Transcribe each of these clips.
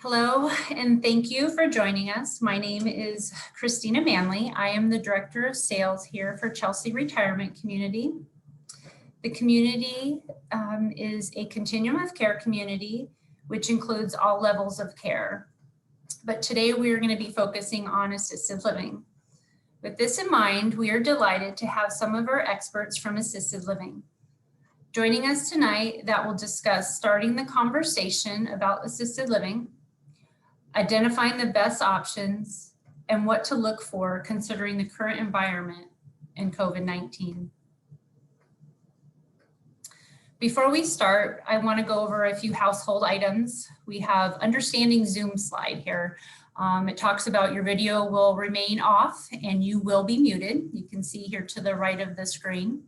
Hello, and thank you for joining us. My name is Christina Manley. I am the Director of Sales here for Towsley Retirement Community. The community is a continuum of care community, which includes all levels of care. But today we are going to be focusing on assisted living. With this in mind, we are delighted to have some of our experts from assisted living. Joining us tonight that will discuss starting the conversation about assisted living, identifying the best options, and what to look for considering the current environment in COVID-19. Before we start, I want to go over a few household items. We have understanding Zoom slide here. It talks about your video will remain off and you will be muted. You can see here to the right of the screen.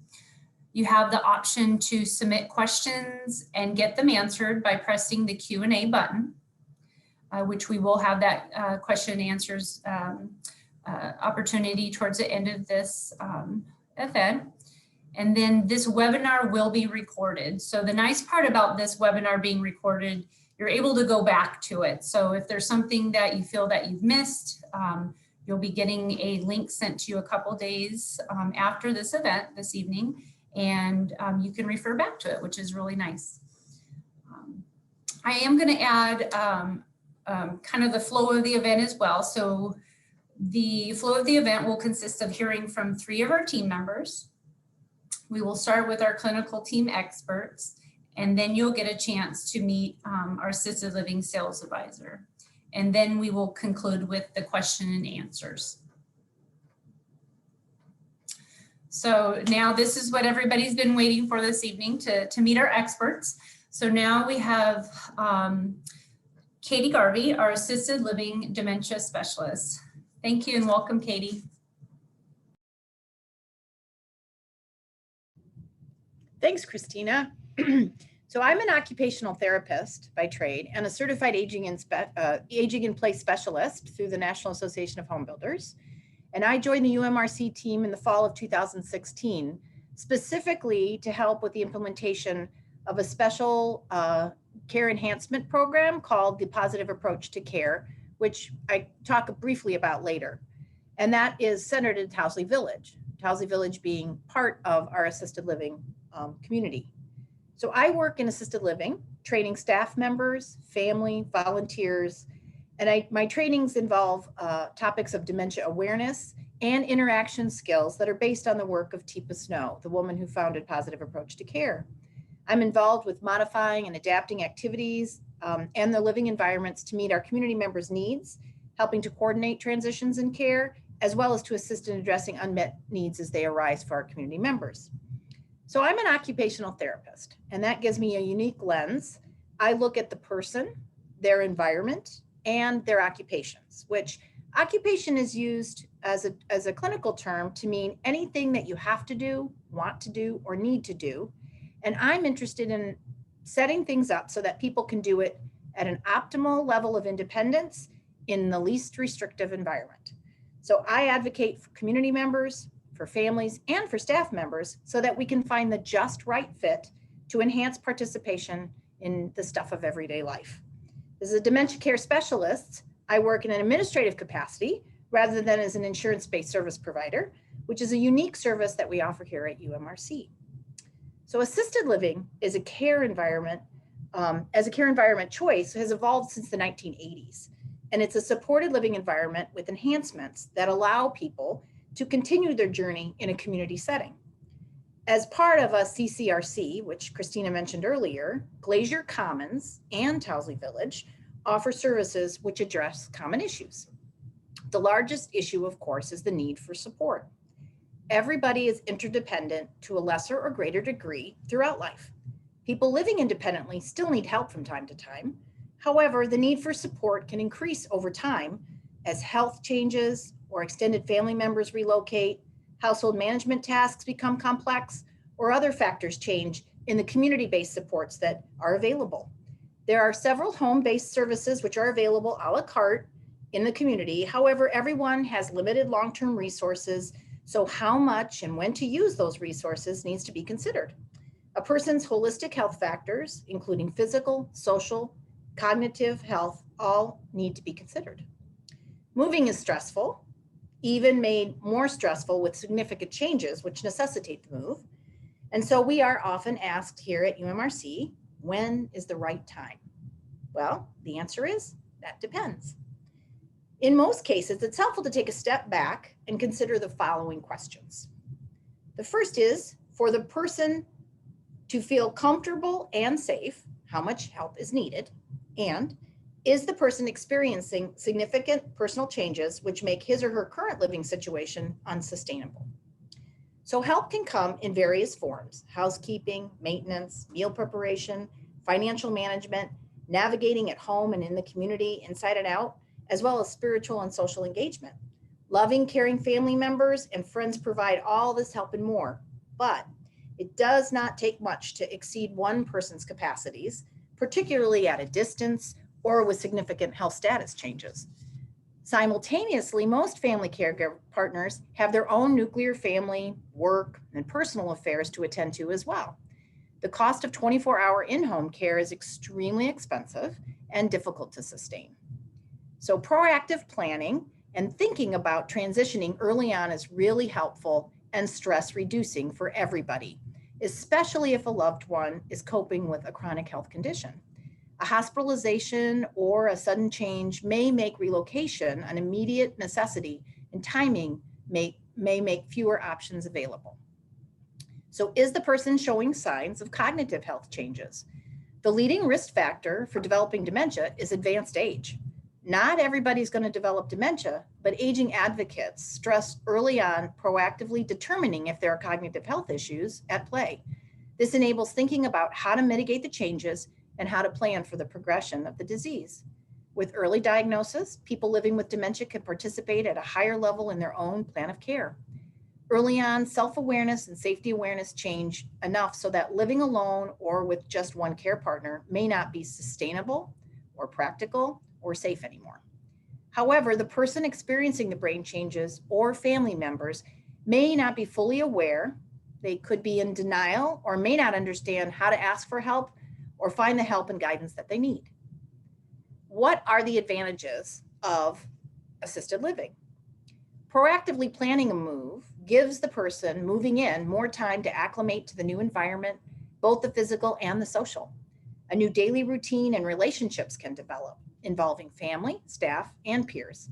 You have the option to submit questions and get them answered by pressing the Q&A button. Which we will have that question and answers opportunity towards the end of this event. And then this webinar will be recorded. So the nice part about this webinar being recorded, you're able to go back to it. So if there's something that you feel that you've missed, you'll be getting a link sent to you a couple days after this event this evening, and you can refer back to it, which is really nice. I am going to add kind of the flow of the event as well. So the flow of the event will consist of hearing from 3 of our team members. We will start with our clinical team experts, and then you'll get a chance to meet our assisted living sales advisor. And then we will conclude with the question and answers. So now this is what everybody's been waiting for this evening to meet our experts. So now we have Katie Garvey, our assisted living dementia specialist. Thank you and welcome, Katie. Thanks, Christina. So I'm an occupational therapist by trade and a certified aging in place specialist through the National Association of Home Builders. And I joined the UMRC team in the fall of 2016, specifically to help with the implementation of a special care enhancement program called the Positive Approach to Care, which I talk briefly about later. And that is centered in Towsley Village being part of our assisted living community. So I work in assisted living, training staff members, family, volunteers, and my trainings involve topics of dementia awareness and interaction skills that are based on the work of Teepa Snow, the woman who founded Positive Approach to Care. I'm involved with modifying and adapting activities and the living environments to meet our community members' needs, helping to coordinate transitions in care, as well as to assist in addressing unmet needs as they arise for our community members. So I'm an occupational therapist, and that gives me a unique lens. I look at the person, their environment, and their occupations, which occupation is used as a clinical term to mean anything that you have to do, want to do, or need to do. And I'm interested in setting things up so that people can do it at an optimal level of independence in the least restrictive environment. So I advocate for community members, for families, and for staff members so that we can find the just right fit to enhance participation in the stuff of everyday life. As a dementia care specialist, I work in an administrative capacity rather than as an insurance-based service provider, which is a unique service that we offer here at UMRC. So assisted living is a care environment, choice has evolved since the 1980s. And it's a supported living environment with enhancements that allow people to continue their journey in a community setting. As part of a CCRC, which Christina mentioned earlier, Glacier Commons and Towsley Village offer services which address common issues. The largest issue, of course, is the need for support. Everybody is interdependent to a lesser or greater degree throughout life. People living independently still need help from time to time. However, the need for support can increase over time as health changes or extended family members relocate, household management tasks become complex, or other factors change in the community-based supports that are available. There are several home-based services which are available a la carte in the community. However, everyone has limited long-term resources, so how much and when to use those resources needs to be considered. A person's holistic health factors, including physical, social, cognitive health all need to be considered. Moving is stressful, even made more stressful with significant changes which necessitate the move. And so we are often asked here at UMRC, when is the right time? Well, the answer is, that depends. In most cases, it's helpful to take a step back and consider the following questions. The first is, for the person to feel comfortable and safe, how much help is needed? And is the person experiencing significant personal changes which make his or her current living situation unsustainable? So help can come in various forms: housekeeping, maintenance, meal preparation, financial management, navigating at home and in the community, inside and out, as well as spiritual and social engagement. Loving, caring family members and friends provide all this help and more, but it does not take much to exceed one person's capacities, particularly at a distance or with significant health status changes. Simultaneously, most family caregiver partners have their own nuclear family, work, and personal affairs to attend to as well. The cost of 24-hour in-home care is extremely expensive and difficult to sustain. So proactive planning and thinking about transitioning early on is really helpful and stress reducing for everybody, especially if a loved one is coping with a chronic health condition. A hospitalization or a sudden change may make relocation an immediate necessity, and timing may make fewer options available. So is the person showing signs of cognitive health changes? The leading risk factor for developing dementia is advanced age. Not everybody's going to develop dementia, but aging advocates stress early on proactively determining if there are cognitive health issues at play. This enables thinking about how to mitigate the changes and how to plan for the progression of the disease. With early diagnosis, people living with dementia can participate at a higher level in their own plan of care. Early on, self-awareness and safety awareness change enough so that living alone or with just one care partner may not be sustainable or practical or safe anymore. However, the person experiencing the brain changes or family members may not be fully aware. They could be in denial or may not understand how to ask for help or find the help and guidance that they need. What are the advantages of assisted living? Proactively planning a move gives the person moving in more time to acclimate to the new environment, both the physical and the social. A new daily routine and relationships can develop, involving family, staff, and peers.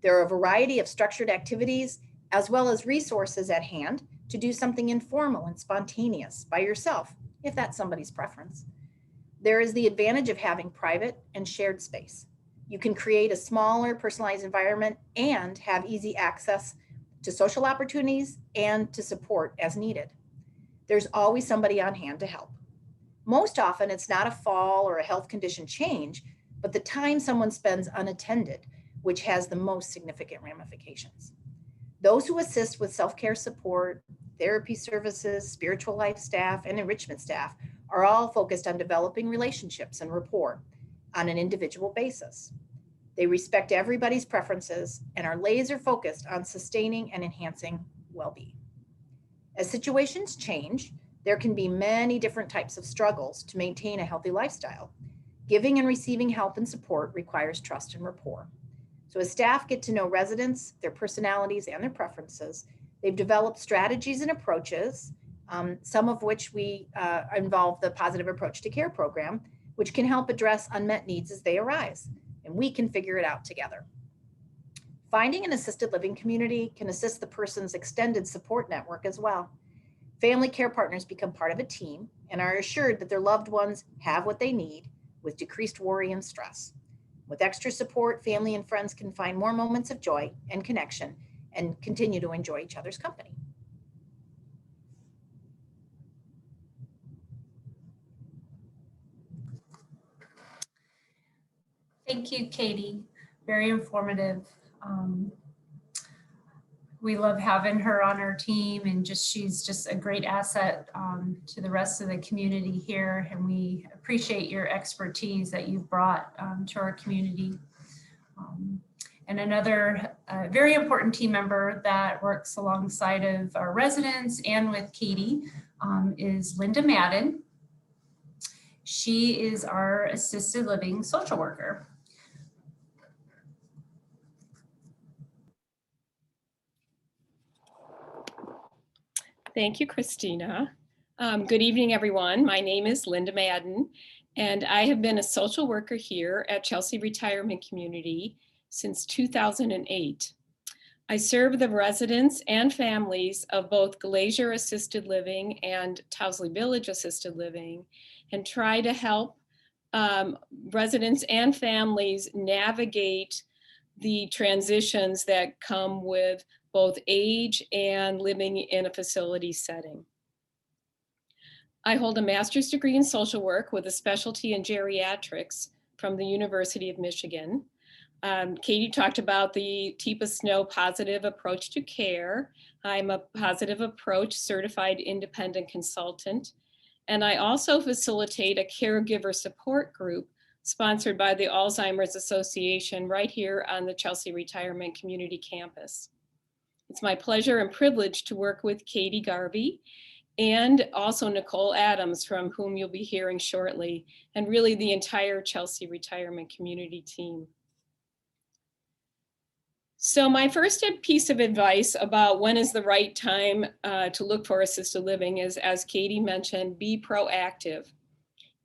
There are a variety of structured activities as well as resources at hand to do something informal and spontaneous by yourself, if that's somebody's preference. There is the advantage of having private and shared space. You can create a smaller, personalized environment and have easy access to social opportunities and to support as needed. There's always somebody on hand to help. Most often, it's not a fall or a health condition change, but the time someone spends unattended, which has the most significant ramifications. Those who assist with self-care support, therapy services, spiritual life staff, and enrichment staff are all focused on developing relationships and rapport on an individual basis. They respect everybody's preferences and are laser focused on sustaining and enhancing well-being. As situations change, there can be many different types of struggles to maintain a healthy lifestyle. Giving and receiving help and support requires trust and rapport. So as staff get to know residents, their personalities, and their preferences, they've developed strategies and approaches, some of which we involve the Positive Approach to Care program, which can help address unmet needs as they arise, and we can figure it out together. Finding an assisted living community can assist the person's extended support network as well. Family care partners become part of a team and are assured that their loved ones have what they need with decreased worry and stress. With extra support, family and friends can find more moments of joy and connection and continue to enjoy each other's company. Thank you, Katie. Very informative. We love having her on our team, and she's just a great asset to the rest of the community here. And we appreciate your expertise that you've brought to our community. And another very important team member that works alongside of our residents and with Katie is Linda Madden. She is our assisted living social worker. Thank you, Christina. Good evening, everyone. My name is Linda Madden, and I have been a social worker here at Towsley Retirement Community since 2008. I serve the residents and families of both Glacier Assisted Living and Towsley Village Assisted Living, and try to help residents and families navigate the transitions that come with both age and living in a facility setting. I hold a master's degree in social work with a specialty in geriatrics from the University of Michigan. Katie talked about the TIPA Snow positive approach to care. I'm a positive approach certified independent consultant, and I also facilitate a caregiver support group sponsored by the Alzheimer's Association right here on the Towsley Retirement Community Campus. It's my pleasure and privilege to work with Katie Garvey and also Nicole Adams, from whom you'll be hearing shortly, and really the entire Towsley Retirement Community team. So my first piece of advice about when is the right time to look for assisted living is, as Katie mentioned, be proactive.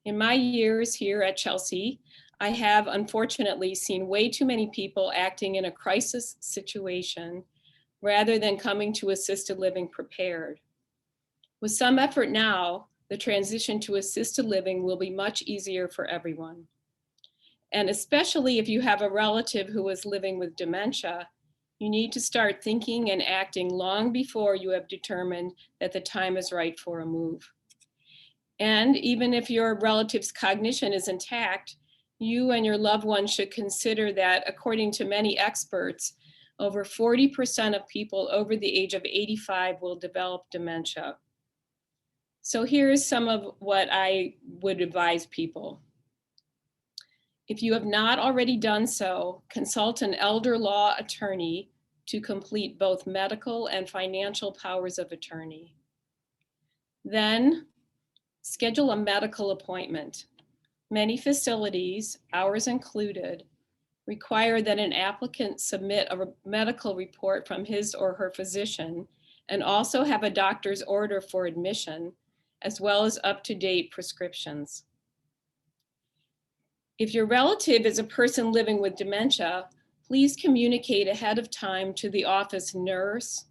In my years here at Towsley, I have unfortunately seen way too many people acting in a crisis situation rather than coming to assisted living prepared. With some effort now, the transition to assisted living will be much easier for everyone. And especially if you have a relative who is living with dementia, you need to start thinking and acting long before you have determined that the time is right for a move. And even if your relative's cognition is intact, you and your loved one should consider that, according to many experts, over 40% of people over the age of 85 will develop dementia. So here's some of what I would advise people. If you have not already done so, consult an elder law attorney to complete both medical and financial powers of attorney. Then schedule a medical appointment. Many facilities, ours included, require that an applicant submit a medical report from his or her physician and also have a doctor's order for admission, as well as up-to-date prescriptions. If your relative is a person living with dementia, please communicate ahead of time to the office nurse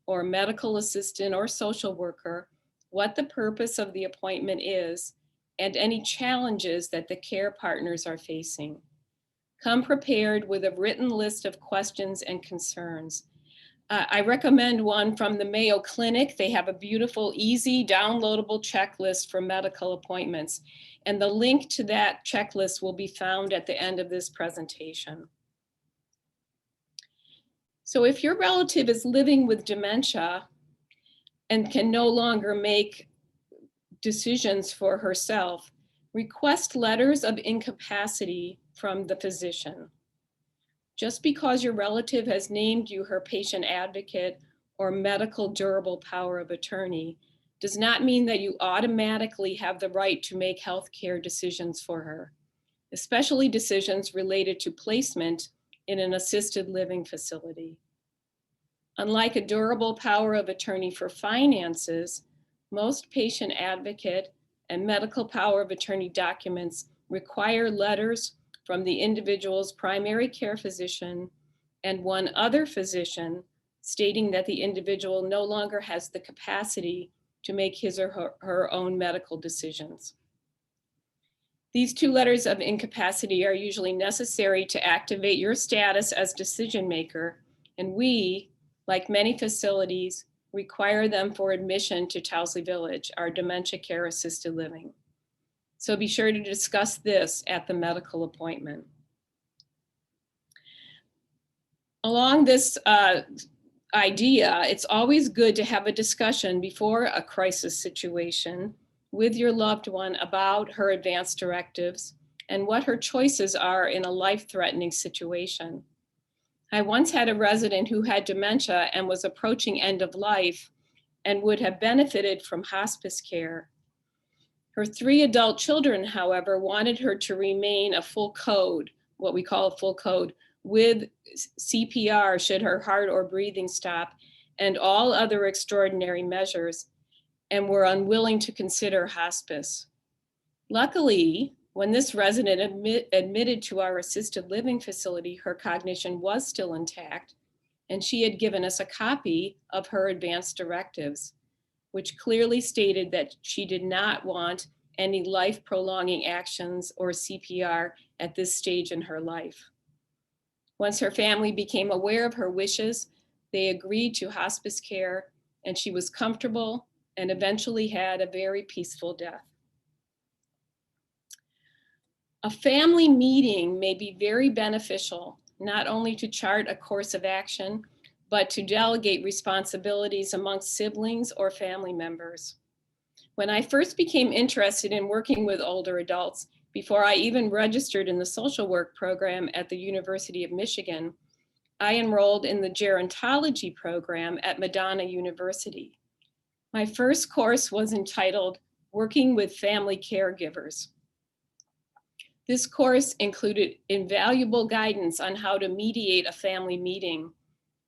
or medical assistant or social worker what the purpose of the appointment is and any challenges that the care partners are facing. Come prepared with a written list of questions and concerns. I recommend one from the Mayo Clinic. They have a beautiful, easy, downloadable checklist for medical appointments. And the link to that checklist will be found at the end of this presentation. So if your relative is living with dementia and can no longer make decisions for herself, request letters of incapacity from the physician. Just because your relative has named you her patient advocate or medical durable power of attorney does not mean that you automatically have the right to make healthcare decisions for her, especially decisions related to placement in an assisted living facility. Unlike a durable power of attorney for finances, most patient advocate and medical power of attorney documents require letters from the individual's primary care physician and one other physician stating that the individual no longer has the capacity to make his or her own medical decisions. These two letters of incapacity are usually necessary to activate your status as decision maker, and we, like many facilities, require them for admission to Towsley Village, our dementia care assisted living. So be sure to discuss this at the medical appointment. Along this idea, it's always good to have a discussion before a crisis situation with your loved one about her advance directives and what her choices are in a life-threatening situation. I once had a resident who had dementia and was approaching end of life and would have benefited from hospice care. Her 3 adult children, however, wanted her to remain a full code, what we call a full code, with CPR should her heart or breathing stop, and all other extraordinary measures, and were unwilling to consider hospice. Luckily, when this resident admitted to our assisted living facility, her cognition was still intact, and she had given us a copy of her advance directives, which clearly stated that she did not want any life-prolonging actions or CPR at this stage in her life. Once her family became aware of her wishes, they agreed to hospice care, and she was comfortable and eventually had a very peaceful death. A family meeting may be very beneficial, not only to chart a course of action, but to delegate responsibilities amongst siblings or family members. When I first became interested in working with older adults, before I even registered in the social work program at the University of Michigan, I enrolled in the gerontology program at Madden University. My first course was entitled Working with Family Caregivers. This course included invaluable guidance on how to mediate a family meeting,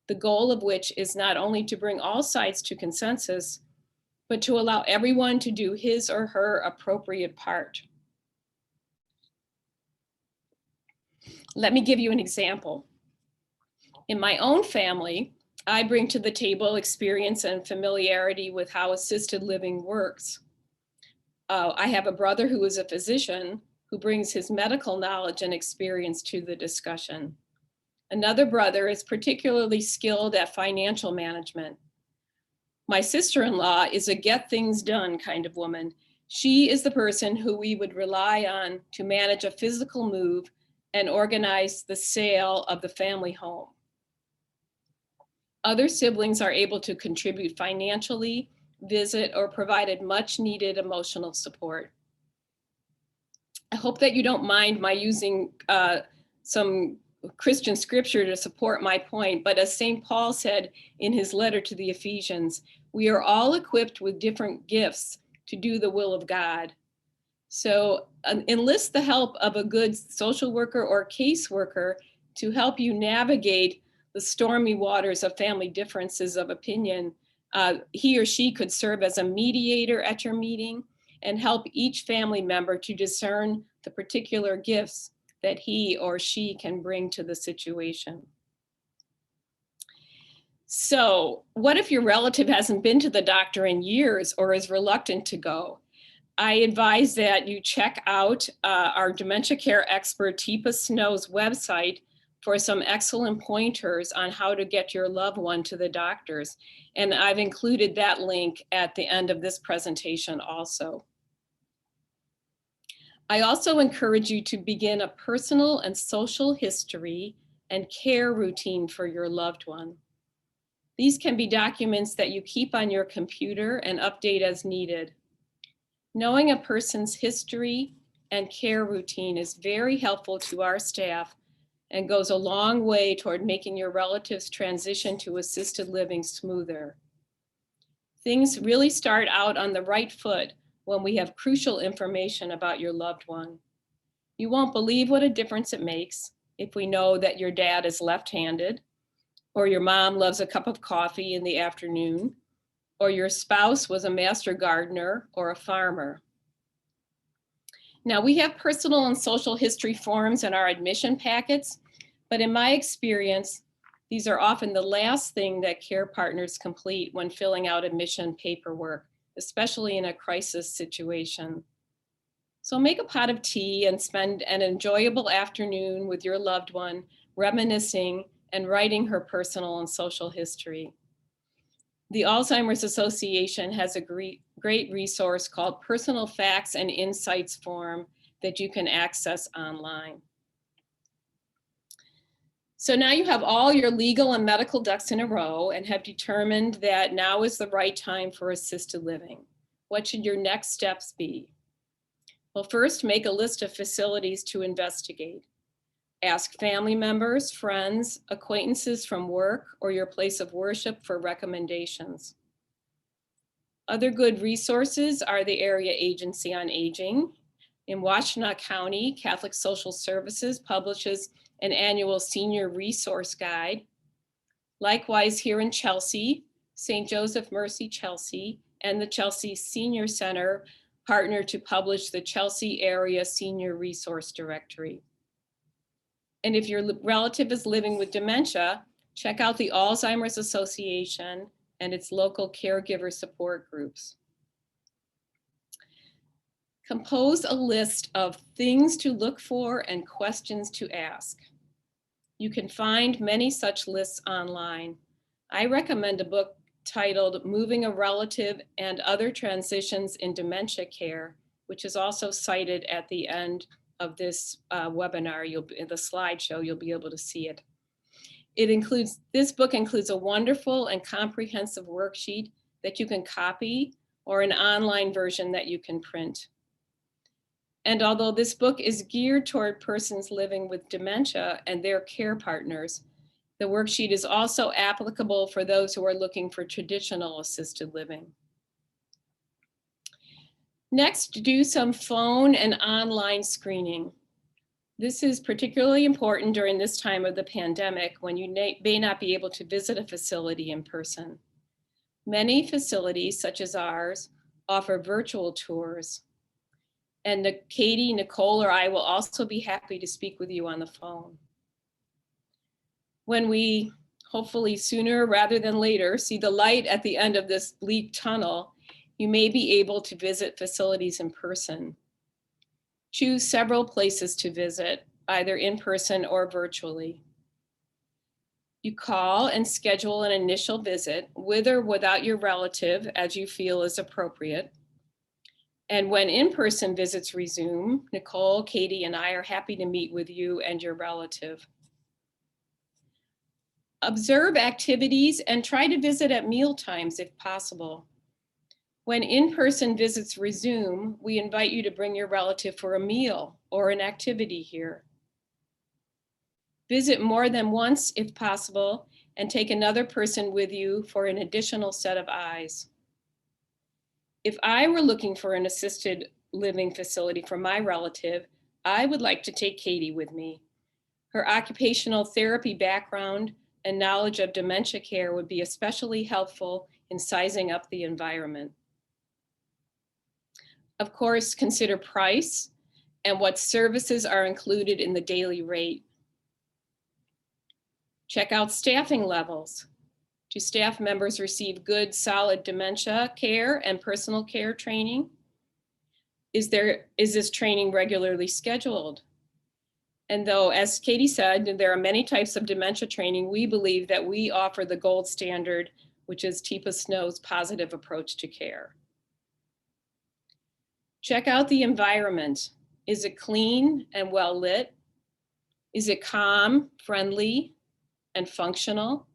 the goal of which is not only to bring all sides to consensus, but to allow everyone to do his or her appropriate part. Let me give you an example. In my own family, I bring to the table experience and familiarity with how assisted living works. I have a brother who is a physician who brings his medical knowledge and experience to the discussion. Another brother is particularly skilled at financial management. My sister-in-law is a get things done kind of woman. She is the person who we would rely on to manage a physical move and organize the sale of the family home. Other siblings are able to contribute financially, visit, or provided much needed emotional support. I hope that you don't mind my using some Christian scripture to support my point, but as St. Paul said in his letter to the Ephesians, we are all equipped with different gifts to do the will of God. So enlist the help of a good social worker or caseworker to help you navigate the stormy waters of family differences of opinion. He or she could serve as a mediator at your meeting and help each family member to discern the particular gifts that he or she can bring to the situation. So, what if your relative hasn't been to the doctor in years or is reluctant to go? I advise that you check out our dementia care expert Teepa Snow's website for some excellent pointers on how to get your loved one to the doctors. And I've included that link at the end of this presentation also. I also encourage you to begin a personal and social history and care routine for your loved one. These can be documents that you keep on your computer and update as needed. Knowing a person's history and care routine is very helpful to our staff and goes a long way toward making your relatives' transition to assisted living smoother. Things really start out on the right foot when we have crucial information about your loved one. You won't believe what a difference it makes if we know that your dad is left-handed, or your mom loves a cup of coffee in the afternoon, or your spouse was a master gardener or a farmer. Now, we have personal and social history forms in our admission packets, but in my experience, these are often the last thing that care partners complete when filling out admission paperwork, especially in a crisis situation. So make a pot of tea and spend an enjoyable afternoon with your loved one, reminiscing and writing her personal and social history. The Alzheimer's Association has a great resource called Personal Facts and Insights Form that you can access online. So now you have all your legal and medical ducks in a row and have determined that now is the right time for assisted living. What should your next steps be? Well, first, make a list of facilities to investigate. Ask family members, friends, acquaintances from work or your place of worship for recommendations. Other good resources are the Area Agency on Aging. In Washtenaw County, Catholic Social Services publishes an annual senior resource guide. Likewise, here in Chelsea, St. Joseph Mercy Chelsea and the Chelsea Senior Center partner to publish the Chelsea Area Senior Resource Directory. And if your relative is living with dementia, check out the Alzheimer's Association and its local caregiver support groups. Compose a list of things to look for and questions to ask. You can find many such lists online. I recommend a book titled Moving a Relative and Other Transitions in Dementia Care, which is also cited at the end of this webinar. In the slideshow, you'll be able to see it. This book includes a wonderful and comprehensive worksheet that you can copy or an online version that you can print. And although this book is geared toward persons living with dementia and their care partners, the worksheet is also applicable for those who are looking for traditional assisted living. Next, do some phone and online screening. This is particularly important during this time of the pandemic when you may not be able to visit a facility in person. Many facilities, such as ours, offer virtual tours. And Katie, Nicole, or I will also be happy to speak with you on the phone. When we, hopefully sooner rather than later, see the light at the end of this bleak tunnel, you may be able to visit facilities in person. Choose several places to visit, either in person or virtually. You call and schedule an initial visit with or without your relative as you feel is appropriate. And when in-person visits resume, Nicole, Katie, and I are happy to meet with you and your relative. Observe activities and try to visit at meal times if possible. When in-person visits resume, we invite you to bring your relative for a meal or an activity here. Visit more than once if possible, and take another person with you for an additional set of eyes. If I were looking for an assisted living facility for my relative, I would like to take Katie with me. Her occupational therapy background and knowledge of dementia care would be especially helpful in sizing up the environment. Of course, consider price and what services are included in the daily rate. Check out staffing levels. Do staff members receive good, solid dementia care and personal care training? Is this training regularly scheduled? And though, as Katie said, there are many types of dementia training, we believe that we offer the gold standard, which is Teepa Snow's positive approach to care. Check out the environment. Is it clean and well lit? Is it calm, friendly, and functional?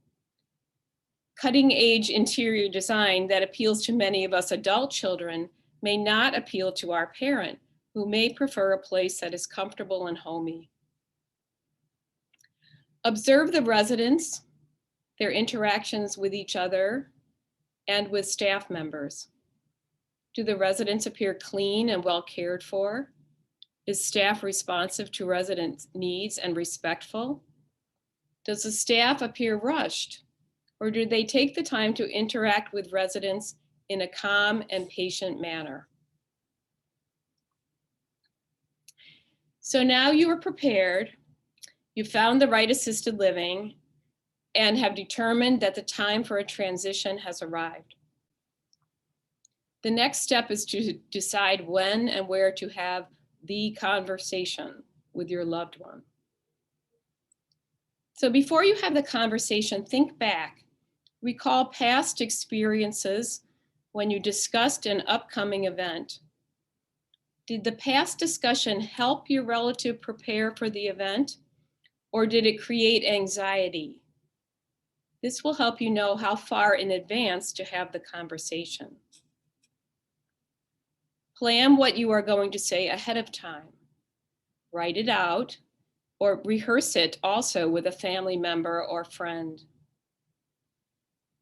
Cutting-edge interior design that appeals to many of us adult children may not appeal to our parent, who may prefer a place that is comfortable and homey. Observe the residents, their interactions with each other and with staff members. Do the residents appear clean and well cared for? Is staff responsive to residents' needs and respectful? Does the staff appear rushed? Or do they take the time to interact with residents in a calm and patient manner? So now you are prepared, you found the right assisted living, and have determined that the time for a transition has arrived. The next step is to decide when and where to have the conversation with your loved one. So before you have the conversation, think back. Recall past experiences when you discussed an upcoming event. Did the past discussion help your relative prepare for the event, or did it create anxiety? This will help you know how far in advance to have the conversation. Plan what you are going to say ahead of time. Write it out or rehearse it also with a family member or friend.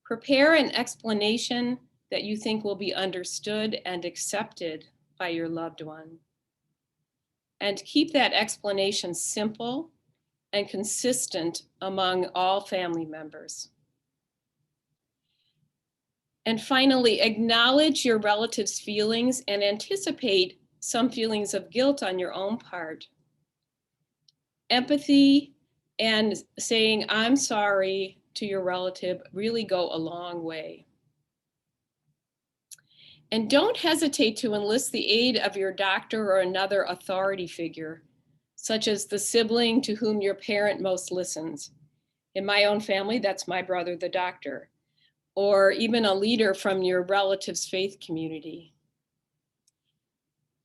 Prepare an explanation that you think will be understood and accepted by your loved one. And keep that explanation simple and consistent among all family members. And finally, acknowledge your relative's feelings and anticipate some feelings of guilt on your own part. Empathy and saying, I'm sorry to your relative really go a long way. And don't hesitate to enlist the aid of your doctor or another authority figure, such as the sibling to whom your parent most listens. In my own family, that's my brother, the doctor, or even a leader from your relative's faith community.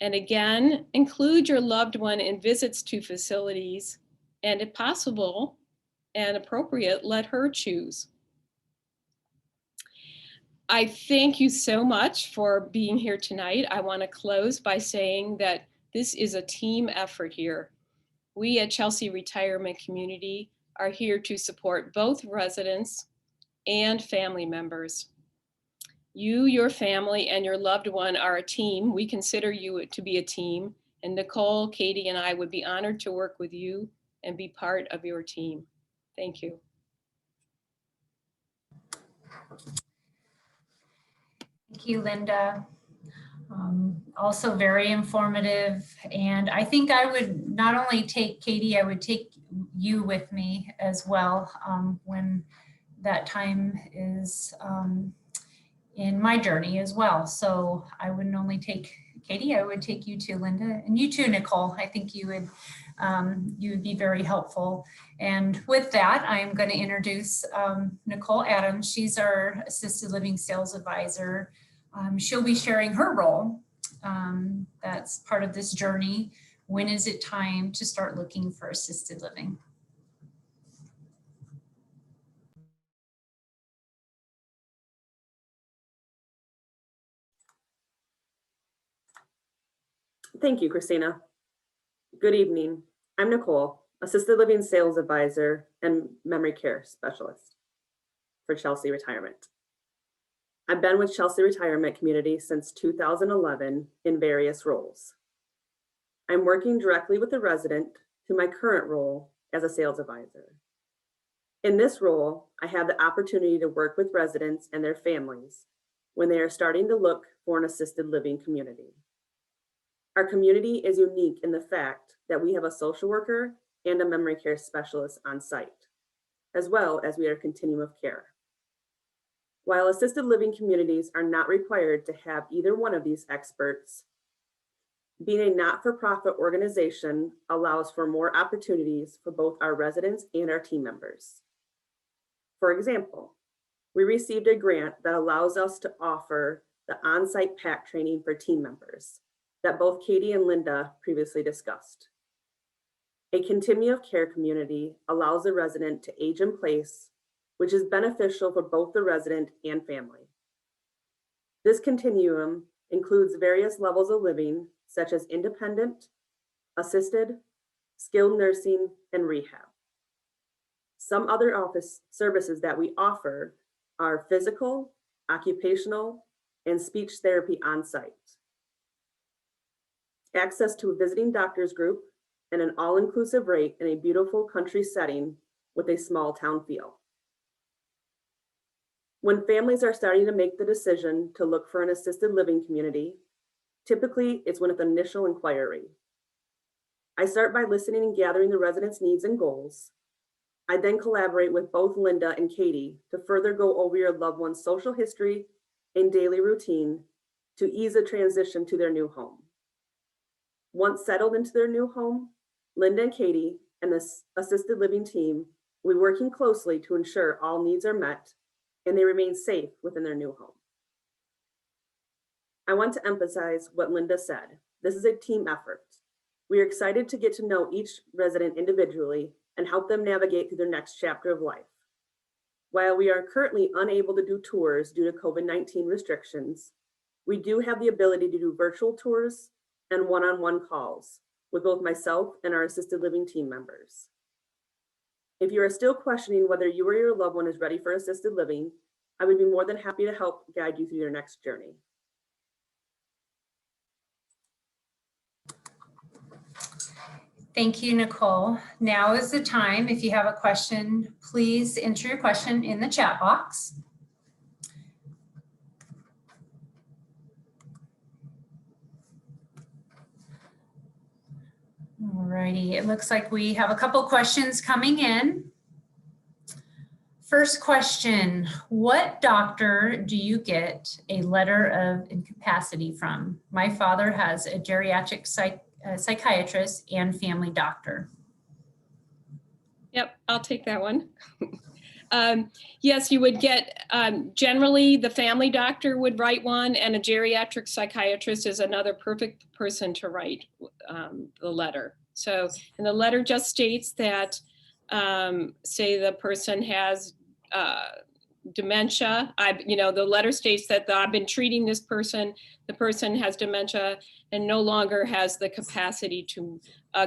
And again, include your loved one in visits to facilities, and if possible and appropriate, let her choose. I thank you so much for being here tonight. I want to close by saying that this is a team effort here. We at Towsley Retirement Community are here to support both residents and family members. You, your family, and your loved one are a team. We consider you to be a team, and Nicole, Katie, and I would be honored to work with you and be part of your team. Thank you. Thank you, Linda. Also very informative. And I think I would not only take Katie, I would take you with me as well when that time is in my journey as well. So I wouldn't only take Katie, I would take you too, Linda, and you too, Nicole. I think you would be very helpful. And with that, I'm going to introduce Nicole Adams. She's our assisted living sales advisor. She'll be sharing her role. That's part of this journey. When is it time to start looking for assisted living? Thank you, Christina. Good evening. I'm Nicole, Assisted Living Sales Advisor and Memory Care Specialist for Towsley Retirement. I've been with Towsley Retirement Community since 2011 in various roles. I'm working directly with the resident to my current role as a sales advisor. In this role, I have the opportunity to work with residents and their families when they are starting to look for an assisted living community. Our community is unique in the fact that we have a social worker and a memory care specialist on site, as well as we are a continuum of care. While assisted living communities are not required to have either one of these experts, being a not-for-profit organization allows for more opportunities for both our residents and our team members. For example, we received a grant that allows us to offer the on-site PAC training for team members that both Katie and Linda previously discussed. A continuum of care community allows the resident to age in place, which is beneficial for both the resident and family. This continuum includes various levels of living, such as independent, assisted, skilled nursing, and rehab. Some other office services that we offer are physical, occupational, and speech therapy on site. Access to a visiting doctor's group, and an all-inclusive rate in a beautiful country setting with a small town feel. When families are starting to make the decision to look for an assisted living community, typically it's with an initial inquiry. I start by listening and gathering the residents' needs and goals. I then collaborate with both Linda and Katie to further go over your loved one's social history and daily routine to ease the transition to their new home. Once settled into their new home, Linda and Katie and the assisted living team will be working closely to ensure all needs are met and they remain safe within their new home. I want to emphasize what Linda said. This is a team effort. We are excited to get to know each resident individually and help them navigate through their next chapter of life. While we are currently unable to do tours due to COVID-19 restrictions, we do have the ability to do virtual tours and one-on-one calls with both myself and our assisted living team members. If you are still questioning whether you or your loved one is ready for assisted living, I would be more than happy to help guide you through your next journey. Thank you, Nicole. Now is the time. If you have a question, please enter your question in the chat box. Alrighty, it looks like we have a couple questions coming in. First question, what doctor do you get a letter of incapacity from? My father has a geriatric psychiatrist and family doctor. Yep, I'll take that one. Yes, you would get, generally the family doctor would write one, and a geriatric psychiatrist is another perfect person to write the letter. So, and the letter just states that, say the person has dementia. The letter states that I've been treating this person, the person has dementia and no longer has the capacity to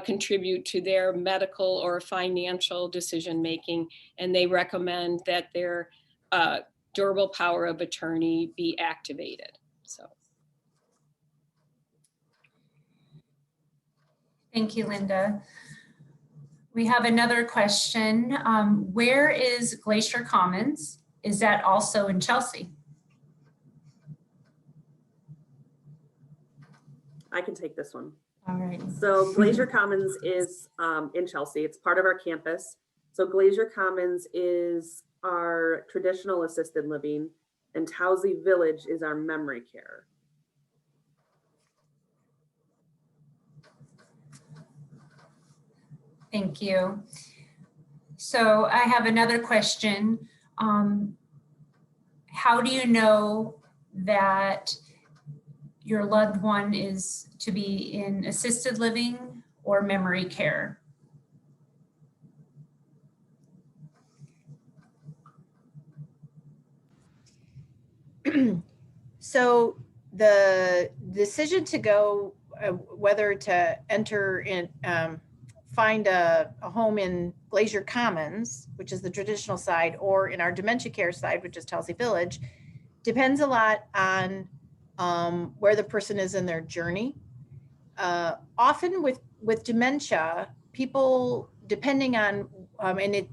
contribute to their medical or financial decision-making, and they recommend that their durable power of attorney be activated. So. Thank you, Linda. We have another question. Where is Glacier Commons? Is that also in Chelsea? I can take this one. All right. So Glacier Commons is in Chelsea. It's part of our campus. So Glacier Commons is our traditional assisted living, and Towsley Village is our memory care. Thank you. So I have another question. How do you know that your loved one is to be in assisted living or memory care? So the decision to go, whether to enter in, find a home in Glacier Commons, which is the traditional side, or in our dementia care side, which is Towsley Village, depends a lot on where the person is in their journey. Often with dementia, people, depending on, and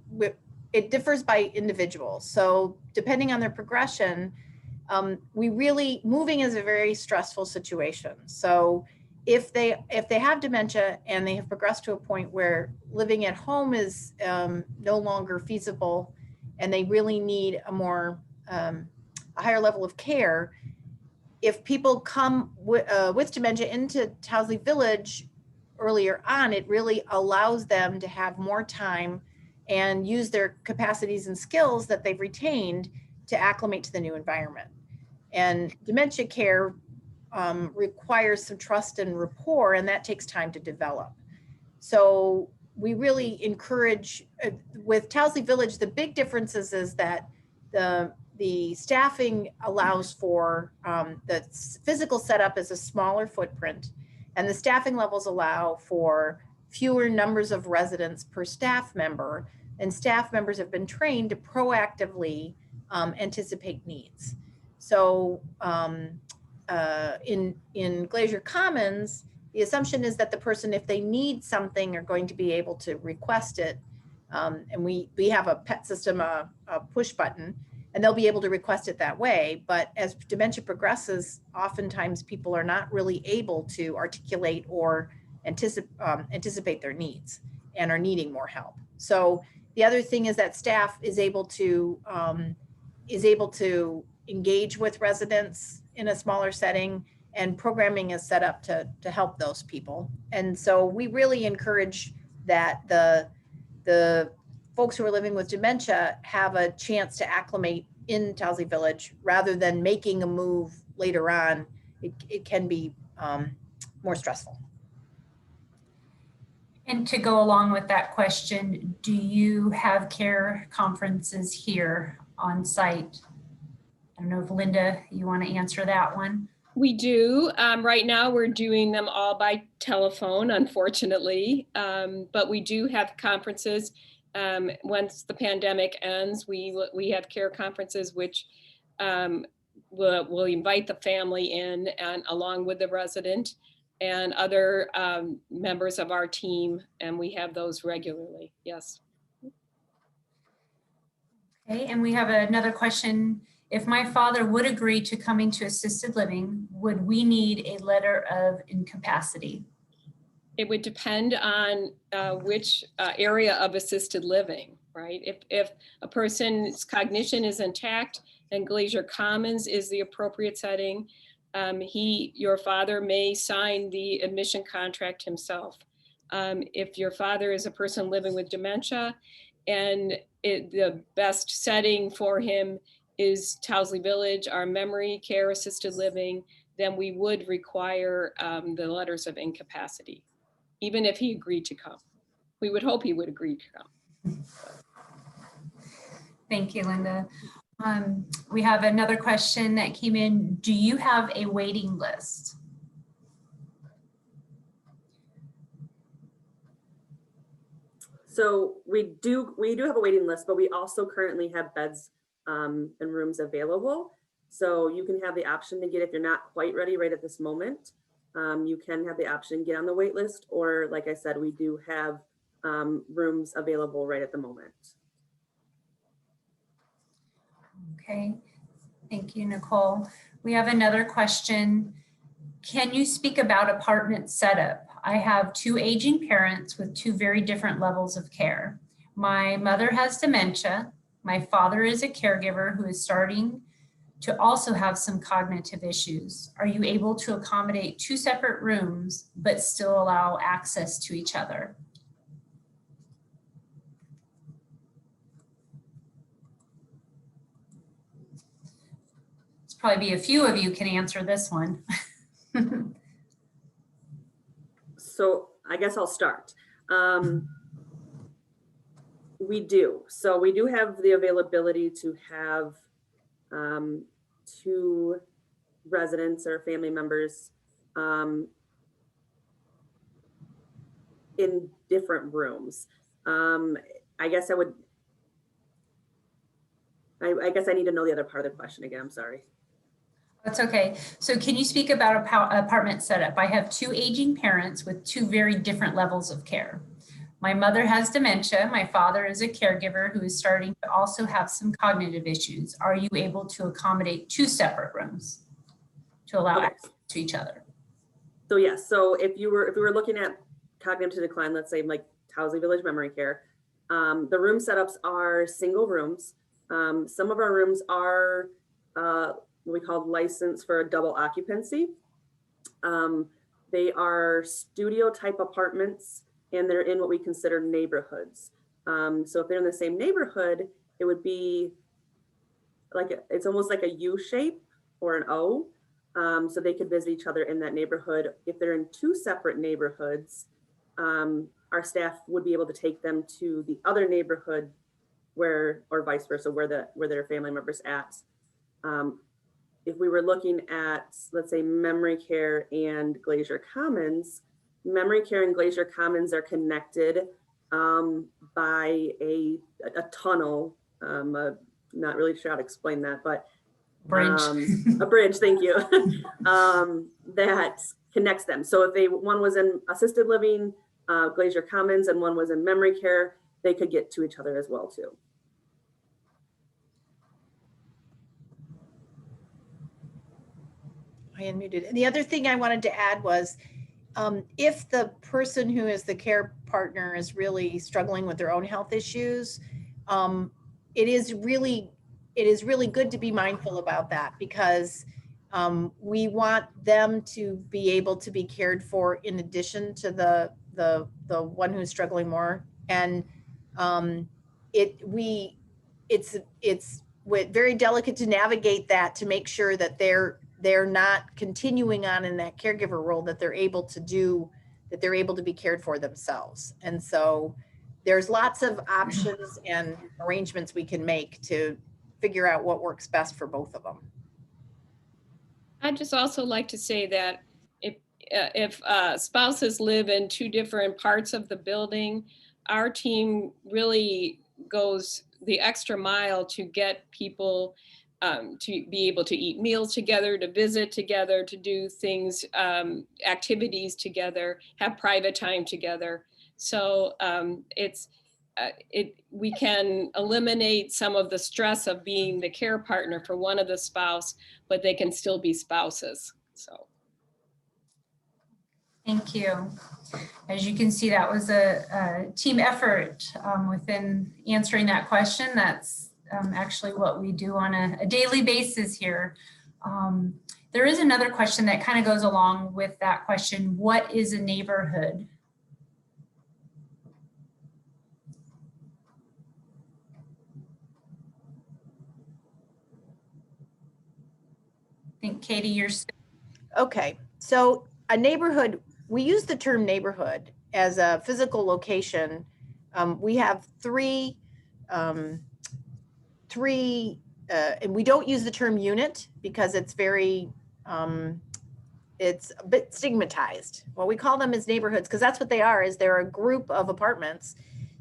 it differs by individual. So depending on their progression, moving is a very stressful situation. So if they have dementia and they have progressed to a point where living at home is no longer feasible, and they really need a higher level of care, if people come with dementia into Towsley Village earlier on, it really allows them to have more time and use their capacities and skills that they've retained to acclimate to the new environment. And dementia care requires some trust and rapport, and that takes time to develop. So we really encourage, with Towsley Village, the big differences is that the staffing allows for, the physical setup is a smaller footprint, and the staffing levels allow for fewer numbers of residents per staff member, and staff members have been trained to proactively anticipate needs. So in Glacier Commons, the assumption is that the person, if they need something, are going to be able to request it. And we have a PET system, a push button, and they'll be able to request it that way. But as dementia progresses, oftentimes people are not really able to articulate or anticipate their needs and are needing more help. So the other thing is that staff is able to engage with residents in a smaller setting, and programming is set up to help those people. And so we really encourage that the folks who are living with dementia have a chance to acclimate in Towsley Village rather than making a move later on. It can be more stressful. And to go along with that question, do you have care conferences here on site? I don't know if Linda, you want to answer that one? We do. Right now, we're doing them all by telephone, unfortunately, but we do have conferences. once the pandemic ends, we have care conferences, which we'll invite the family in and along with the resident and other members of our team, and we have those regularly. Yes. Okay, and we have another question. If my father would agree to coming to assisted living, would we need a letter of incapacity? It would depend on which area of assisted living, right? If a person's cognition is intact and Glacier Commons is the appropriate setting, your father may sign the admission contract himself. If your father is a person living with dementia and the best setting for him is Towsley Village, our memory care assisted living, then we would require the letters of incapacity, even if he agreed to come. We would hope he would agree to come. Thank you, Linda. We have another question that came in. Do you have a waiting list? So we do have a waiting list, but we also currently have beds and rooms available. So you can have the option to get, if you're not quite ready right at this moment, you can have the option to get on the wait list, or like I said, we do have rooms available right at the moment. Okay, thank you, Nicole. We have another question. Can you speak about apartment setup? I have 2 aging parents with 2 very different levels of care. My mother has dementia. My father is a caregiver who is starting to also have some cognitive issues. Are you able to accommodate 2 separate rooms, but still allow access to each other? It's probably be a few of you can answer this one. So I guess I'll start. We do. So we do have the availability to have 2 residents or family members in different rooms. I guess I guess I need to know the other part of the question again. I'm sorry. That's okay. So can you speak about apartment setup? I have 2 aging parents with 2 very different levels of care. My mother has dementia. My father is a caregiver who is starting to also have some cognitive issues. Are you able to accommodate 2 separate rooms to allow access to each other? So yes, so if we were looking at cognitive decline, let's say like Towsley Village Memory Care, the room setups are single rooms. Some of our rooms are what we call licensed for a double occupancy. They are studio type apartments, and they're in what we consider neighborhoods. So if they're in the same neighborhood, it would be like, it's almost like a U shape or an O. So they could visit each other in that neighborhood. If they're in 2 separate neighborhoods, our staff would be able to take them to the other neighborhood or vice versa, where their family members at. If we were looking at, let's say, Memory Care and Glacier Commons, Memory Care and Glacier Commons are connected by a tunnel. Not really sure how to explain that, but Bridge. A bridge, thank you, that connects them. So if one was in assisted living, Glacier Commons, and one was in memory care, they could get to each other as well too. I unmuted. And the other thing I wanted to add was, if the person who is the care partner is really struggling with their own health issues, it is really good to be mindful about that, because we want them to be able to be cared for in addition to the one who's struggling more. And it's very delicate to navigate that, to make sure that they're not continuing on in that caregiver role, that they're able to be cared for themselves. And so there's lots of options and arrangements we can make to figure out what works best for both of them. I'd just also like to say that if spouses live in 2 different parts of the building, our team really goes the extra mile to get people to be able to eat meals together, to visit together, to do things, activities together, have private time together. So we can eliminate some of the stress of being the care partner for one of the spouse, but they can still be spouses. So. Thank you. As you can see, that was a team effort within answering that question. That's actually what we do on a daily basis here. There is another question that kind of goes along with that question. What is a neighborhood? I think, Katie, you're Okay, so a neighborhood, we use the term neighborhood as a physical location. We have three, and we don't use the term unit because it's very, it's a bit stigmatized. What we call them is neighborhoods, because that's what they are, is they're a group of apartments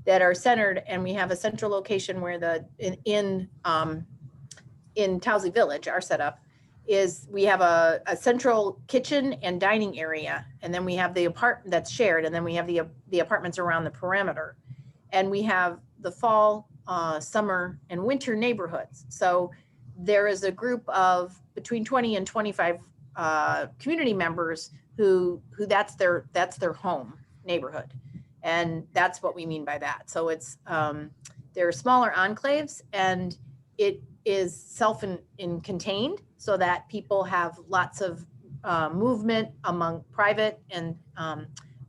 that are centered, and we have a central location where in Towsley Village, our setup, is we have a central kitchen and dining area, and then we have the apartment that's shared, and then we have the apartments around the perimeter, and we have the fall, summer, and winter neighborhoods. So there is a group of between 20 and 25 community members who that's their home neighborhood, and that's what we mean by that. So it's they're smaller enclaves, and it is self-contained so that people have lots of movement among private and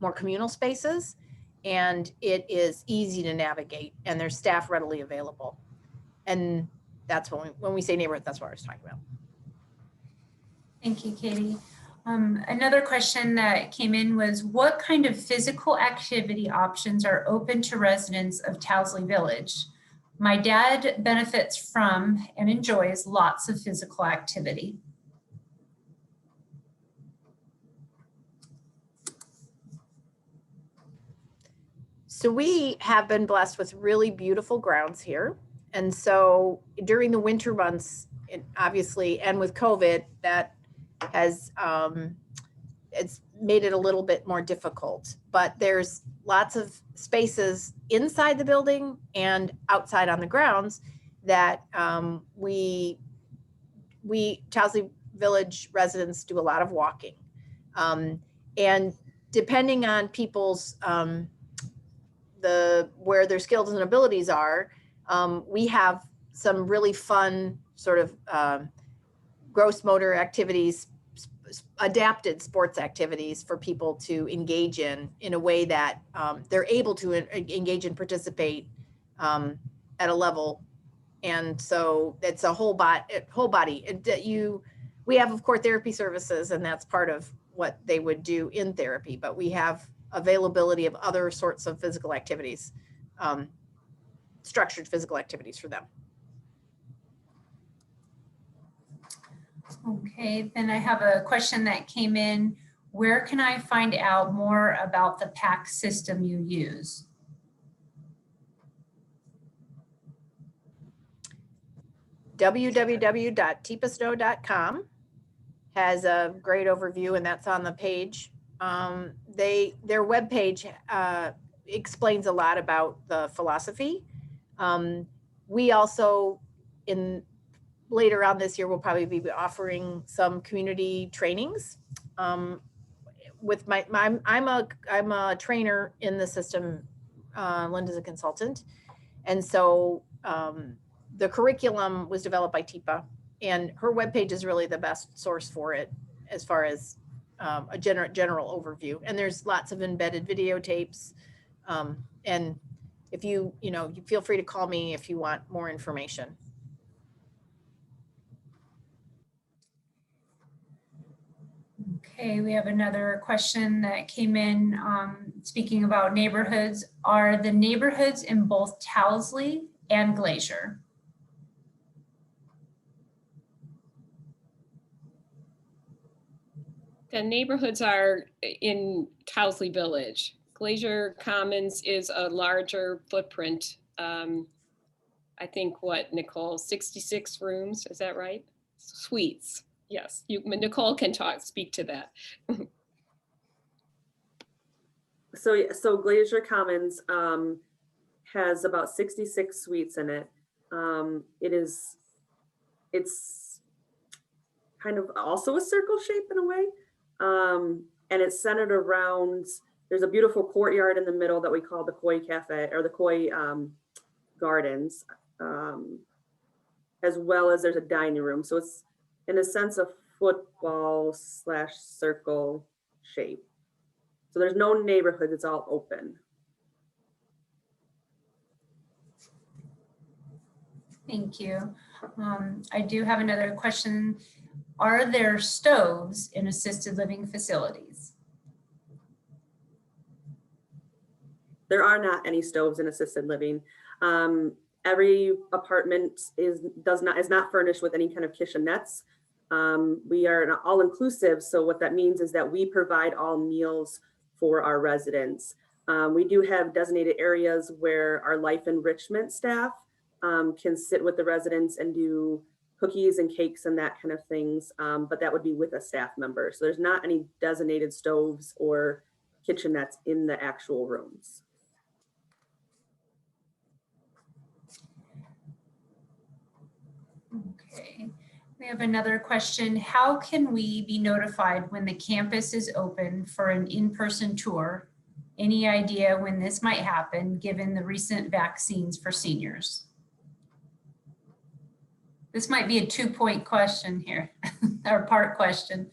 more communal spaces, and it is easy to navigate, and there's staff readily available. And that's when we say neighborhood, that's what I was talking about. Thank you, Katie. Another question that came in was, what kind of physical activity options are open to residents of Towsley Village? My dad benefits from and enjoys lots of physical activity. So we have been blessed with really beautiful grounds here. And so during the winter months, obviously, and with COVID, that has, it's made it a little bit more difficult, but there's lots of spaces inside the building and outside on the grounds that we Towsley Village residents do a lot of walking. And depending on people's, where their skills and abilities are, we have some really fun sort of gross motor activities, adapted sports activities for people to engage in a way that they're able to engage and participate at a level. And so it's a whole body. We have, of course, therapy services, and that's part of what they would do in therapy, but we have availability of other sorts of physical activities, structured physical activities for them. Okay, then I have a question that came in. Where can I find out more about the PAC system you use? www.tpasnow.com has a great overview, and that's on the page. Their webpage explains a lot about the philosophy. We also, later on this year, we'll probably be offering some community trainings. With I'm a trainer in the system. Linda's a consultant, and so the curriculum was developed by TIPA, and her webpage is really the best source for it as far as a general overview. And there's lots of embedded videotapes. And if you feel free to call me if you want more information. Okay, we have another question that came in speaking about neighborhoods. Are the neighborhoods in both Towsley and Glacier? The neighborhoods are in Towsley Village. Glacier Commons is a larger footprint. I think what, Nicole, 66 rooms, is that right? Suites, yes. Nicole can speak to that. So Glacier Commons has about 66 suites in it. It's kind of also a circle shape in a way. And it's centered around, there's a beautiful courtyard in the middle that we call the Koi Cafe, or the Koi Gardens, as well as there's a dining room. So it's in a sense a football / circle shape. So there's no neighborhood, it's all open. Thank you. I do have another question. Are there stoves in assisted living facilities? There are not any stoves in assisted living. Every apartment is not furnished with any kind of kitchenettes. We are an all-inclusive, so what that means is that we provide all meals for our residents. We do have designated areas where our life enrichment staff can sit with the residents and do cookies and cakes and that kind of things, but that would be with a staff member. So there's not any designated stoves or kitchenettes in the actual rooms. Okay, we have another question. How can we be notified when the campus is open for an in-person tour? Any idea when this might happen, given the recent vaccines for seniors? This might be a 2-point question here, or part question.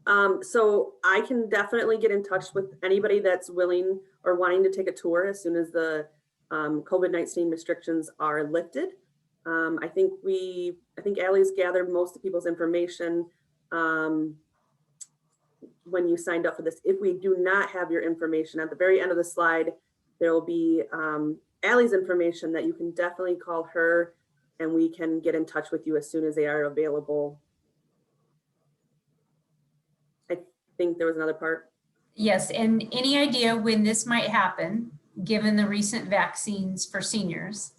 So I can definitely get in touch with anybody that's willing or wanting to take a tour as soon as the COVID-19 restrictions are lifted. I think Allie's gathered most of people's information when you signed up for this. If we do not have your information, at the very end of the slide, there will be Allie's information that you can definitely call her and we can get in touch with you as soon as they are available. I think there was another part. Yes, and any idea when this might happen, given the recent vaccines for seniors?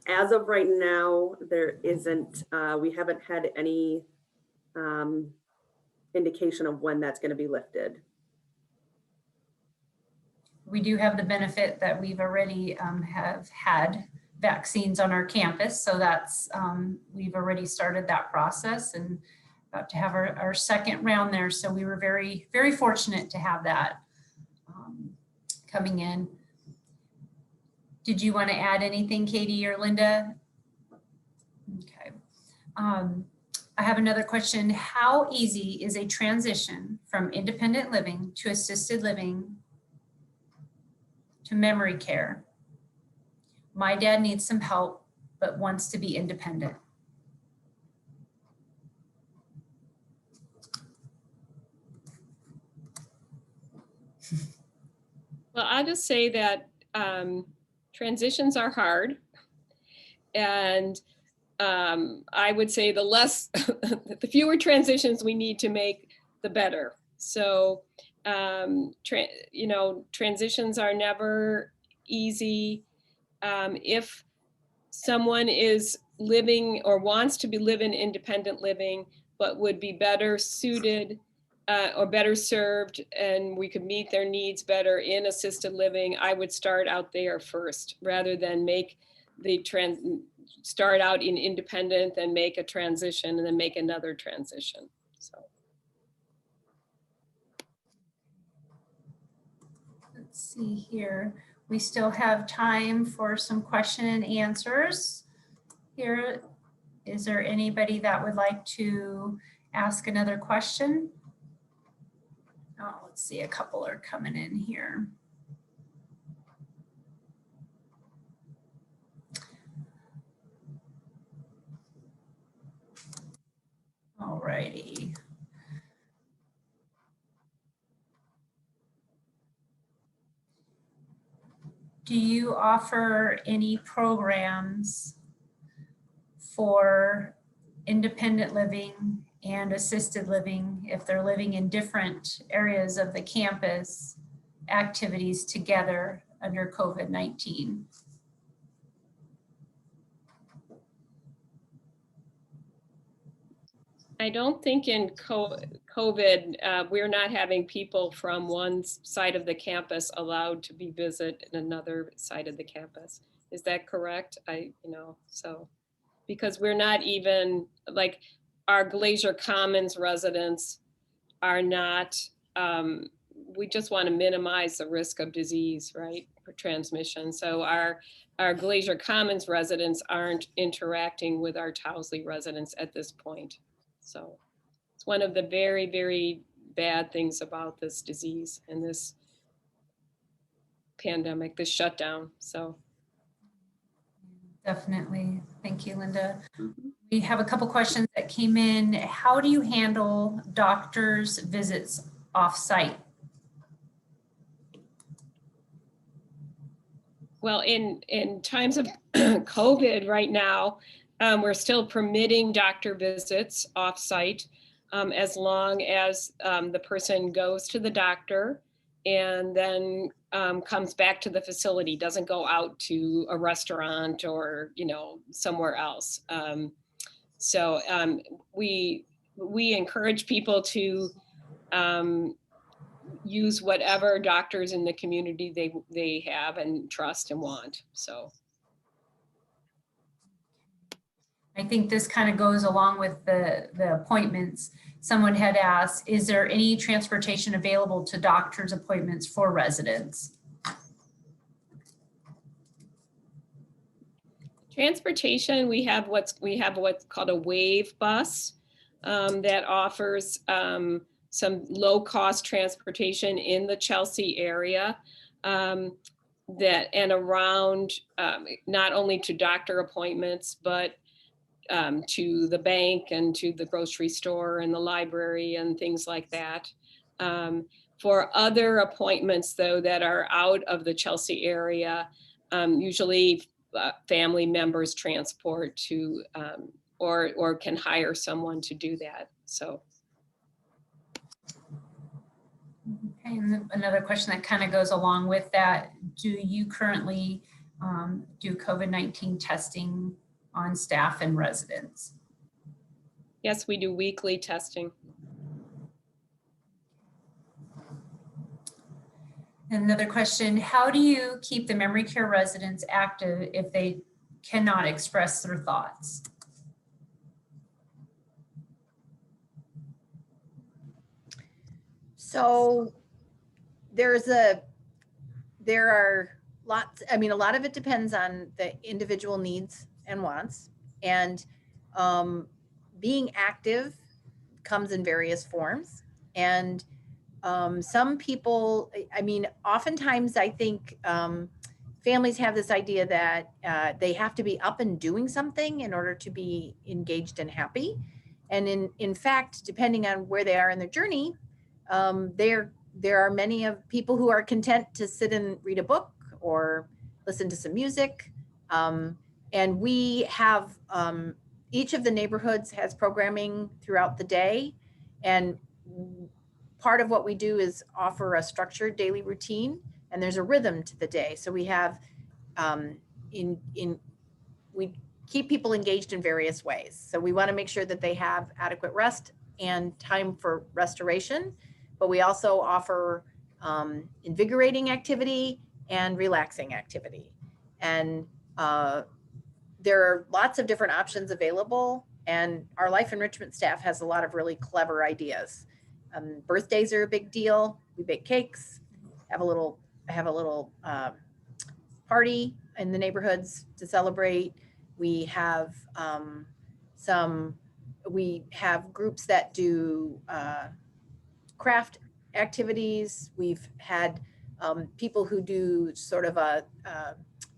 As of right now, there isn't, we haven't had any indication of when that's going to be lifted. We do have the benefit that we've already have had vaccines on our campus. So that's, we've already started that process and about to have our second round there. So we were very, very fortunate to have that coming in. Did you want to add anything, Katie or Linda? Okay. I have another question. How easy is a transition from independent living to assisted living to memory care? My dad needs some help, but wants to be independent. Well, I'll just say that transitions are hard. And I would say the fewer transitions we need to make, the better. So, transitions are never easy. If someone is living or wants to be living independent living, but would be better suited or better served, and we could meet their needs better in assisted living, I would start out there first, rather than make the start out in independent and make a transition and then make another transition. So. Let's see here. We still have time for some question and answers. Here, is there anybody that would like to ask another question? Oh, let's see, a couple are coming in here. All righty. Do you offer any programs for independent living and assisted living, if they're living in different areas of the campus, activities together under COVID-19. I don't think in COVID, we're not having people from one side of the campus allowed to be visit another side of the campus. Is that correct? So, because we're not even, like, our Glacier Commons residents are not, we just want to minimize the risk of disease, right, for transmission. So our Glacier Commons residents aren't interacting with our Towsley residents at this point. So it's one of the very, very bad things about this disease and this pandemic, this shutdown. So. Definitely. Thank you, Linda. Mhm. We have a couple questions that came in. How do you handle doctors' visits off-site? Well, in times of COVID right now, we're still permitting doctor visits off-site as long as the person goes to the doctor and then comes back to the facility, doesn't go out to a restaurant or, somewhere else. So we encourage people to use whatever doctors in the community they have and trust and want. So I think this kind of goes along with the appointments. Someone had asked, is there any transportation available to doctor's appointments for residents? transportation, we have what's called a wave bus that offers some low-cost transportation in the Chelsea area that and around not only to doctor appointments, but to the bank and to the grocery store and the library and things like that. For other appointments, though, that are out of the Chelsea area, usually family members transport to or can hire someone to do that. So. Okay, and another question that kind of goes along with that, do you currently do COVID-19 testing on staff and residents? Yes, we do weekly testing. Another question, how do you keep the memory care residents active if they cannot express their thoughts? So there are lots, a lot of it depends on the individual needs and wants, and being active comes in various forms. And some people, oftentimes I think families have this idea that they have to be up and doing something in order to be engaged and happy. And in fact, depending on where they are in their journey, there are many of people who are content to sit and read a book or listen to some music. And we have, each of the neighborhoods has programming throughout the day. And part of what we do is offer a structured daily routine, and there's a rhythm to the day. So we have, we keep people engaged in various ways. So we want to make sure that they have adequate rest and time for restoration, but we also offer invigorating activity and relaxing activity. And there are lots of different options available, and our life enrichment staff has a lot of really clever ideas. Birthdays are a big deal. We bake cakes, have a little party in the neighborhoods to celebrate. We have we have groups that do craft activities. We've had people who do sort of a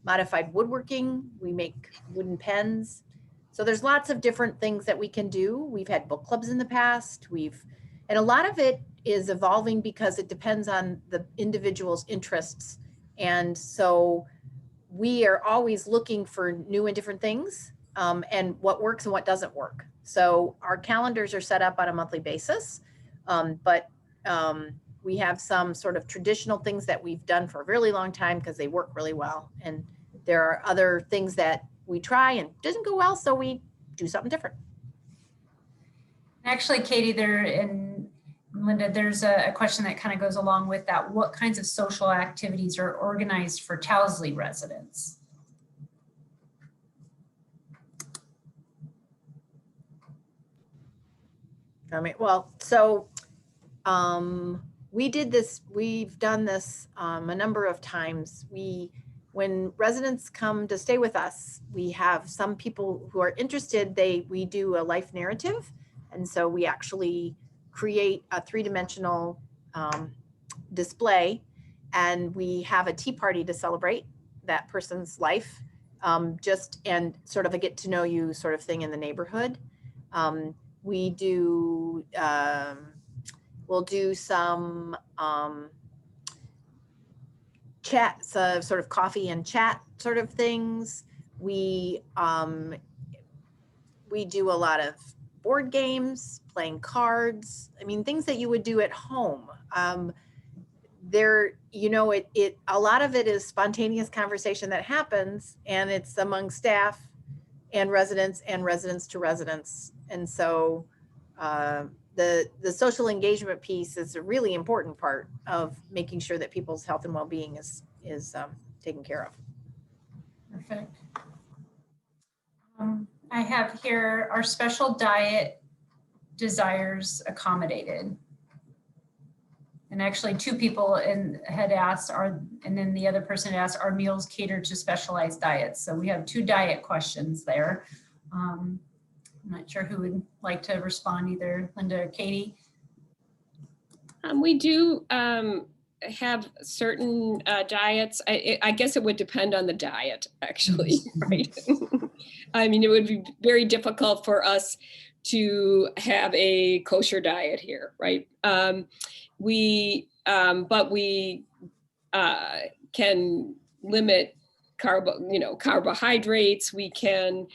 modified woodworking. We make wooden pens. So there's lots of different things that we can do. We've had book clubs in the past. And a lot of it is evolving because it depends on the individual's interests. And so we are always looking for new and different things and what works and what doesn't work. So our calendars are set up on a monthly basis, but we have some sort of traditional things that we've done for a really long time because they work really well. And there are other things that we try and doesn't go well, so we do something different. Actually, Katie, there and Linda, there's a question that kind of goes along with that. What kinds of social activities are organized for Towsley residents? I mean, well, so we did this, we've done this a number of times. When residents come to stay with us, we have some people who are interested, we do a life narrative. And so we actually create a 3-dimensional display, and we have a tea party to celebrate that person's life, and sort of a get to know you sort of thing in the neighborhood. We do, we'll do some chat, so sort of coffee and chat sort of things. We do a lot of board games, playing cards. I mean, things that you would do at home. There, you know, a lot of it is spontaneous conversation that happens, and it's among staff and residents to residents. And so the social engagement piece is a really important part of making sure that people's health and well-being is taken care of. Perfect. I have here, our special diet desires accommodated. And actually 2 people had asked, and then the other person had asked, are meals catered to specialized diets? So we have 2 diet questions there. I'm not sure who would like to respond, either Linda or Katie. We do have certain diets. I guess it would depend on the diet, actually, right? I mean, it would be very difficult for us to have a kosher diet here, right? But we can limit carbohydrates. We can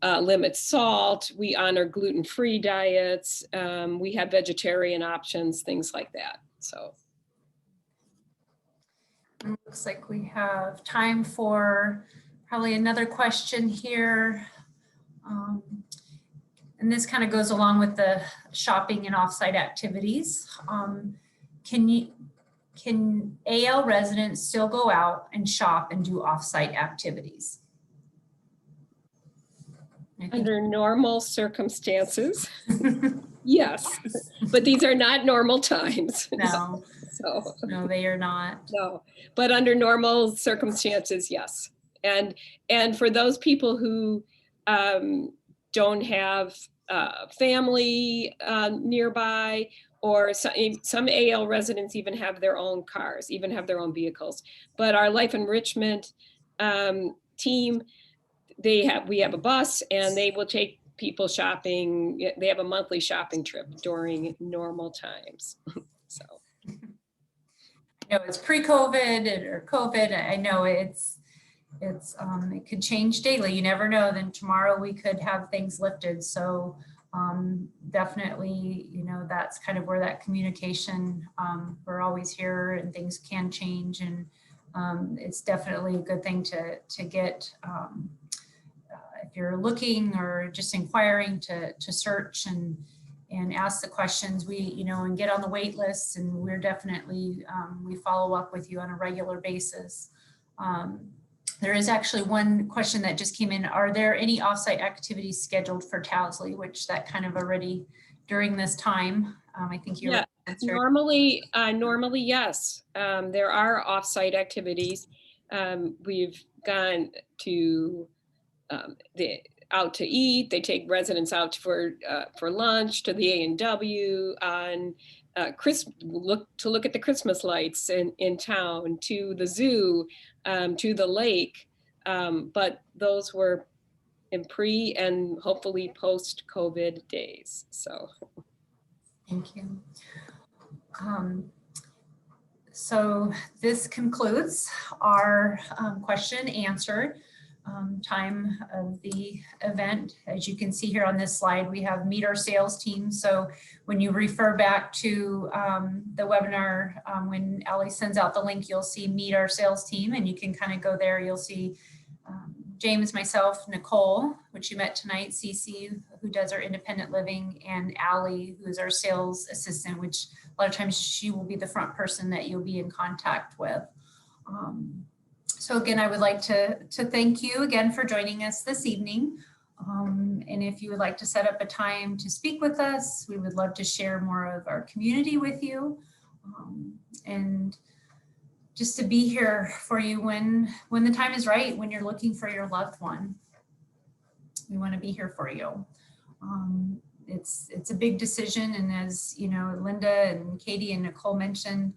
limit salt. We honor gluten-free diets. We have vegetarian options, things like that. So. It looks like we have time for probably another question here. And this kind of goes along with the shopping and offsite activities. Can AL residents still go out and shop and do offsite activities? Under normal circumstances, yes, but these are not normal times. No, so no, they are not. No, but under normal circumstances, yes. And for those people who don't have family nearby, or some AL residents even have their own cars, even have their own vehicles. But our life enrichment team, we have a bus, and they will take people shopping. They have a monthly shopping trip during normal times. So. I know it's pre-COVID or COVID. I know it could change daily. You never know. Then tomorrow we could have things lifted. So definitely, that's kind of where that communication, we're always here, and things can change. And it's definitely a good thing to get, if you're looking or just inquiring, to search and ask the questions, and get on the wait lists. And we're definitely, we follow up with you on a regular basis. There is actually one question that just came in. Are there any offsite activities scheduled for Towsley, which that kind of already during this time, I think you answered. Normally, yes. There are offsite activities. We've gone to out to eat. They take residents out for lunch to the A&W on look at the Christmas lights in town, to the zoo, to the lake. But those were in pre and hopefully post-COVID days. So. Thank you. So this concludes our question and answer. time of the event. As you can see here on this slide, we have meet our sales team. So when you refer back to the webinar, when Allie sends out the link, you'll see meet our sales team, and you can kind of go there. You'll see James, myself, Nicole, which you met tonight, Cece, who does our independent living, and Allie, who is our sales assistant, which a lot of times she will be the front person that you'll be in contact with. So again, I would like to thank you again for joining us this evening. And if you would like to set up a time to speak with us, we would love to share more of our community with you. And just to be here for you when the time is right, when you're looking for your loved one. We want to be here for you. It's a big decision, and as you know, Linda and Katie and Nicole mentioned,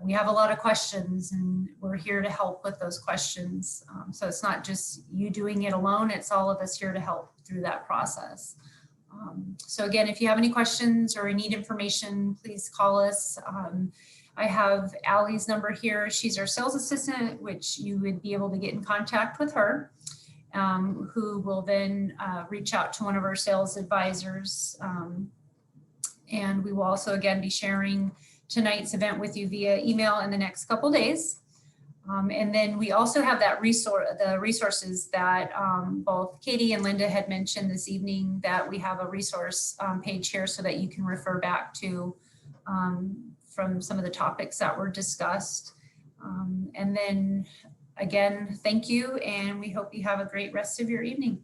we have a lot of questions, and we're here to help with those questions. So it's not just you doing it alone, it's all of us here to help through that process. So again, if you have any questions or need information, please call us. I have Allie's number here. She's our sales assistant, which you would be able to get in contact with her, who will then reach out to one of our sales advisors. And we will also again be sharing tonight's event with you via email in the next couple days. And then we also have that the resources that both Katie and Linda had mentioned this evening, that we have a resource page here so that you can refer back to from some of the topics that were discussed. And then again, thank you, and we hope you have a great rest of your evening.